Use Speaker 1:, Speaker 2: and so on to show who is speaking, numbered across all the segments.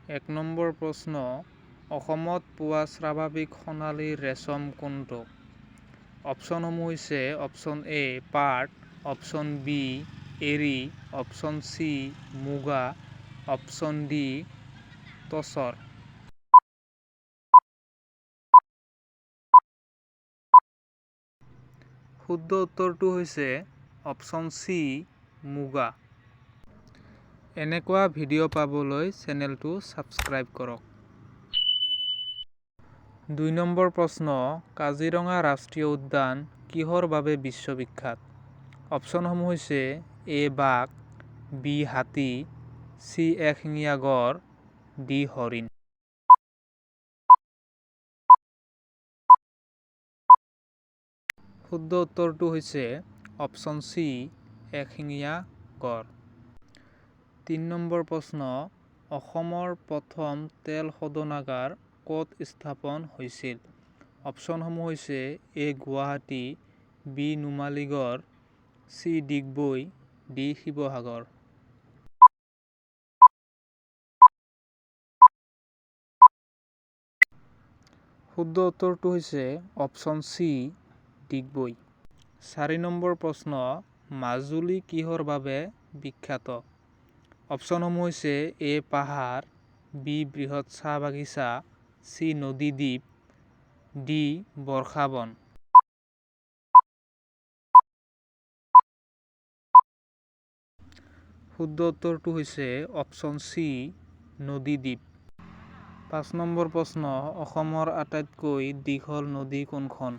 Speaker 1: 1 number প্ৰশ্ন, অসমত পোৱা স্বাভাৱিক সোণালী ৰেচম কোনটো? অপশ্যনসমূহ হৈছে অপশ্যন এ পাট, অপশ্যন বি এৰী, অপশ্যন চি মুগা, অপশ্যন ডি টচৰ। শুদ্ধ উত্তৰটো হৈছে অপশ্যন চি মুগা। এনেকুৱা ভিডিঅ' পাবলৈ চেনেলটো ছাবস্ক্ৰাইব কৰক। 2 নম্বৰ প্ৰশ্ন, কাজিৰঙা ৰাষ্ট্ৰীয় উদ্যান কিহৰ বাবে বিশ্ববিখ্যাত? অপশ্যনসমূহ হৈছে এ বাঘ, বি হাতী, চি এশিঙীয়া গড়, ডি হৰিণ। শুদ্ধ উত্তৰটো হৈছে অপশ্যন চি এশিঙীয়া গড়। 3 নম্বৰ প্ৰশ্ন, অসমৰ প্ৰথম তেল শোধনাগাৰ ক'ত স্থাপন হৈছিল? অপশ্যনসমূহ হৈছে A Guwahati, B Numaligarh, C Digboi, D Sivasagar. শুদ্ধ উত্তৰটো হৈছে অপশ্যন চি ডিগবৈ। 4 নম্বৰ প্ৰশ্ন, মাজুলী কিহৰ বাবে বিখ্যাত? অপশ্যনসমূহ হৈছে এ পাহাৰ, বি বৃহৎ চাহ বাগিচা, চি নদীদ্বীপ, ডি বৰ্ষাবন। শুদ্ধ উত্তৰটো হৈছে অপশ্যন চি নদীদ্বীপ। 5 নম্বৰ প্ৰশ্ন, অসমৰ আটাইতকৈ দীঘল নদী কোনখন?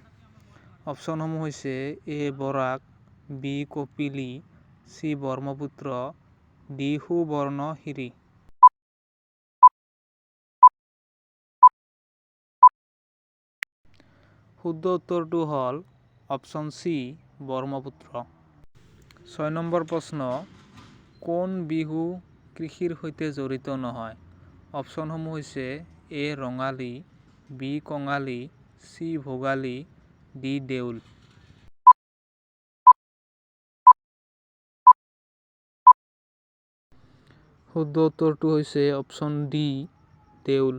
Speaker 1: অপশ্যনসমূহ হৈছে A Barak, B Kopili, C Brahmaputra, D Subansiri. শুদ্ধ উত্তৰটো হ'ল অপশ্যন চি ব্ৰহ্মপুত্ৰ। 6 নম্বৰ প্ৰশ্ন, কোন বিহু কৃষিৰ সৈতে জড়িত নহয়? অপশ্যনসমূহ হৈছে এ ৰঙালী, বি কঙালী, চি ভোগালী, ডি দেউল। শুদ্ধ উত্তৰটো হৈছে অপশ্যন ডি দেউল।